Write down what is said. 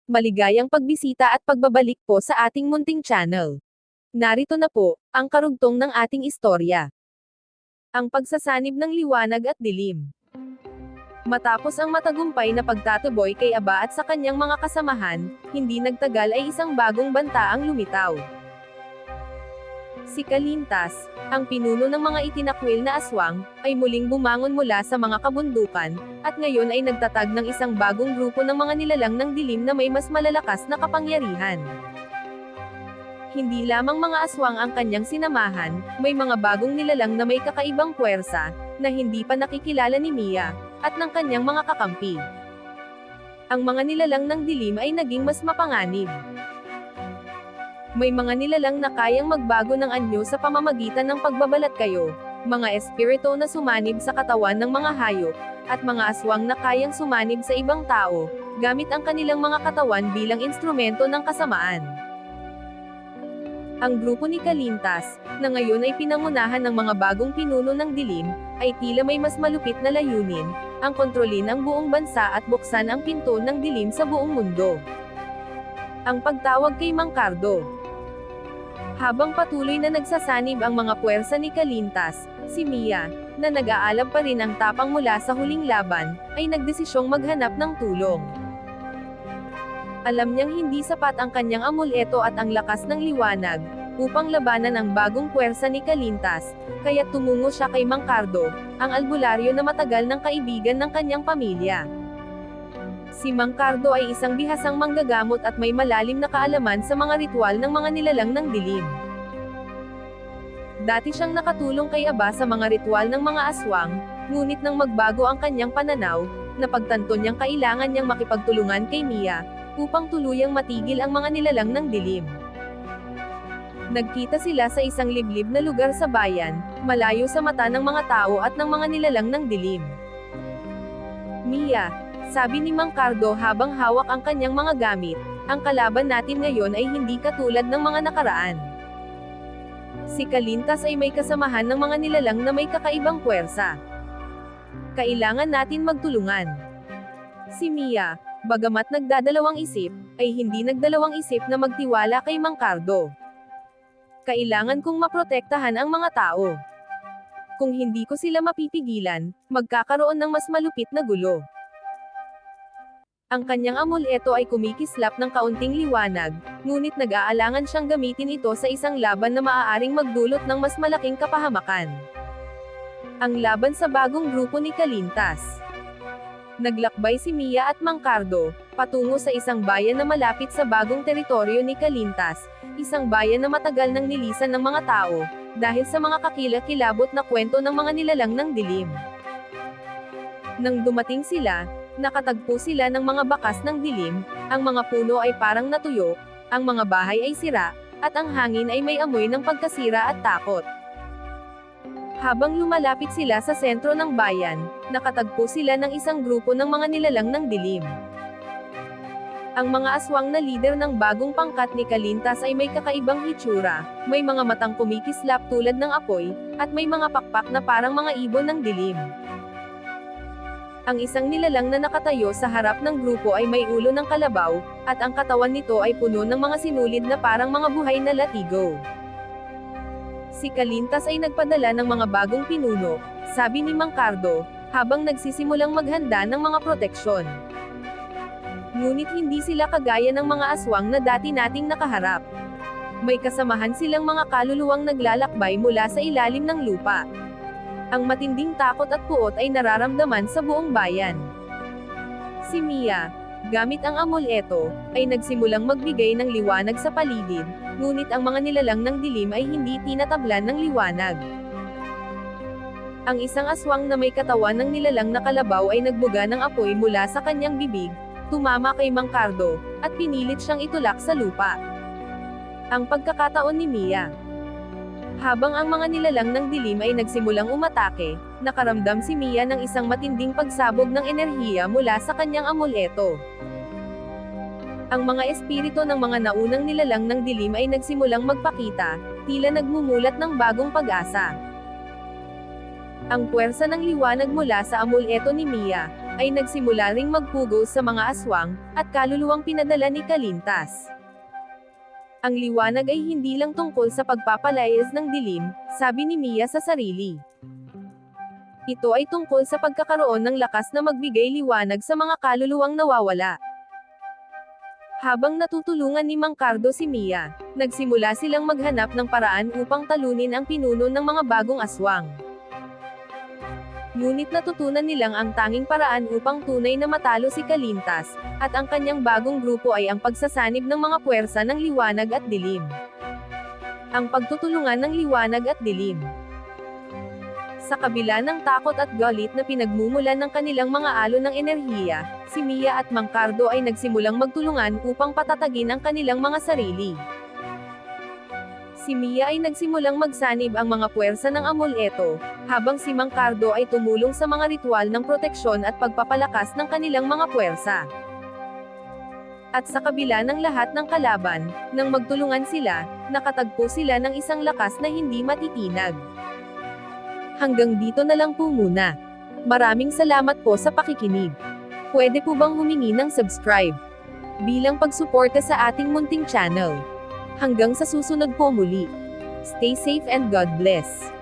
Maligayang pagbisita at pagbabalik po sa ating munting channel. Narito na po, ang karugtong ng ating istorya. Ang pagsasanib ng liwanag at dilim. Matapos ang matagumpay na pagtatuboy kay Aba at sa kanyang mga kasamahan, hindi nagtagal ay isang bagong banta ang lumitaw. Si Kalintas, ang pinuno ng mga itinakwil na aswang, ay muling bumangon mula sa mga kabundukan, at ngayon ay nagtatag ng isang bagong grupo ng mga nilalang ng dilim na may mas malalakas na kapangyarihan. Hindi lamang mga aswang ang kanyang sinamahan, may mga bagong nilalang na may kakaibang puwersa, na hindi pa nakikilala ni Mia, at ng kanyang mga kakampi. Ang mga nilalang ng dilim ay naging mas mapanganib. May mga nilalang na kayang magbago ng anyo sa pamamagitan ng pagbabalat kayo, mga espiritu na sumanib sa katawan ng mga hayop, at mga aswang na kayang sumanib sa ibang tao, gamit ang kanilang mga katawan bilang instrumento ng kasamaan. Ang grupo ni Kalintas, na ngayon ay pinangunahan ng mga bagong pinuno ng dilim, ay tila may mas malupit na layunin, ang kontrolin ang buong bansa at buksan ang pinto ng dilim sa buong mundo. Ang pagtawag kay Mang Cardo. Habang patuloy na nagsasanib ang mga puwersa ni Kalintas, si Mia, na nag-aalab pa rin ang tapang mula sa huling laban, ay nagdesisyong maghanap ng tulong. Alam niyang hindi sapat ang kanyang amuleto at ang lakas ng liwanag, upang labanan ang bagong puwersa ni Kalintas, kaya tumungo siya kay Mang Cardo, ang albularyo na matagal ng kaibigan ng kanyang pamilya. Si Mang Cardo ay isang bihasang manggagamot at may malalim na kaalaman sa mga ritual ng mga nilalang ng dilim. Dati siyang nakatulong kay Aba sa mga ritual ng mga aswang, ngunit nang magbago ang kanyang pananaw, napagtanto niyang kailangan niyang makipagtulungan kay Mia, upang tuluyang matigil ang mga nilalang ng dilim. Nagkita sila sa isang liblib na lugar sa bayan, malayo sa mata ng mga tao at ng mga nilalang ng dilim. Mia, sabi ni Mang Cardo habang hawak ang kanyang mga gamit, ang kalaban natin ngayon ay hindi katulad ng mga nakaraan. Si Kalintas ay may kasamahan ng mga nilalang na may kakaibang puwersa. Kailangan natin magtulungan. Si Mia, bagamat nagdadalawang isip, ay hindi nagdalawang isip na magtiwala kay Mang Cardo. Kailangan kong maprotektahan ang mga tao. Kung hindi ko sila mapipigilan, magkakaroon ng mas malupit na gulo. Ang kanyang amuleto ay kumikislap ng kaunting liwanag, ngunit nag-aalangan siyang gamitin ito sa isang laban na maaaring magdulot ng mas malaking kapahamakan. Ang laban sa bagong grupo ni Kalintas. Naglakbay si Mia at Mang Cardo, patungo sa isang bayan na malapit sa bagong teritoryo ni Kalintas, isang bayan na matagal nang nilisan ng mga tao, dahil sa mga kakilakilabot na kwento ng mga nilalang ng dilim. Nang dumating sila, nakatagpo sila ng mga bakas ng dilim, ang mga puno ay parang natuyo, ang mga bahay ay sira, at ang hangin ay may amoy ng pagkasira at takot. Habang lumalapit sila sa sentro ng bayan, nakatagpo sila ng isang grupo ng mga nilalang ng dilim. Ang mga aswang na lider ng bagong pangkat ni Kalintas ay may kakaibang hitsura, may mga matang kumikislap tulad ng apoy, at may mga pakpak na parang mga ibon ng dilim. Ang isang nilalang na nakatayo sa harap ng grupo ay may ulo ng kalabaw, at ang katawan nito ay puno ng mga sinulid na parang mga buhay na latigo. Si Kalintas ay nagpadala ng mga bagong pinuno, sabi ni Mang Cardo, habang nagsisimulang maghanda ng mga proteksyon. Ngunit hindi sila kagaya ng mga aswang na dati nating nakaharap. May kasamahan silang mga kaluluwang naglalakbay mula sa ilalim ng lupa. Ang matinding takot at puot ay nararamdaman sa buong bayan. Si Mia, gamit ang amuleto, ay nagsimulang magbigay ng liwanag sa paligid, ngunit ang mga nilalang ng dilim ay hindi tinatablan ng liwanag. Ang isang aswang na may katawan ng nilalang na kalabaw ay nagbuga ng apoy mula sa kanyang bibig, tumama kay Mang Cardo, at pinilit siyang itulak sa lupa. Ang pagkakataon ni Mia. Habang ang mga nilalang ng dilim ay nagsimulang umatake, nakaramdam si Mia ng isang matinding pagsabog ng enerhiya mula sa kanyang amuleto. Ang mga espiritu ng mga naunang nilalang ng dilim ay nagsimulang magpakita, tila nagmumulat ng bagong pag-asa. Ang puwersa ng liwanag mula sa amuleto ni Mia, ay nagsimula ring magpugos sa mga aswang, at kaluluwang pinadala ni Kalintas. Ang liwanag ay hindi lang tungkol sa pagpapalayas ng dilim, sabi ni Mia sa sarili. Ito ay tungkol sa pagkakaroon ng lakas na magbigay liwanag sa mga kaluluwang nawawala. Habang natutulungan ni Mang Cardo si Mia, nagsimula silang maghanap ng paraan upang talunin ang pinuno ng mga bagong aswang. Ngunit natutunan nilang ang tanging paraan upang tunay na matalo si Kalintas, at ang kanyang bagong grupo ay ang pagsasanib ng mga puwersa ng liwanag at dilim. Ang pagtutulungan ng liwanag at dilim. Sa kabila ng takot at galit na pinagmumulan ng kanilang mga alon ng enerhiya, si Mia at Mang Cardo ay nagsimulang magtulungan upang patatagin ang kanilang mga sarili. Si Mia ay nagsimulang magsanib ang mga puwersa ng amuleto, habang si Mang Cardo ay tumulong sa mga ritual ng proteksyon at pagpapalakas ng kanilang mga puwersa. At sa kabila ng lahat ng kalaban, nang magtulungan sila, nakatagpo sila ng isang lakas na hindi matitinag. Hanggang dito na lang po muna. Maraming salamat po sa pakikinig. Pwede po bang humingi ng subscribe bilang pagsuporta sa ating munting channel? Hanggang sa susunod po muli. Stay safe and God bless.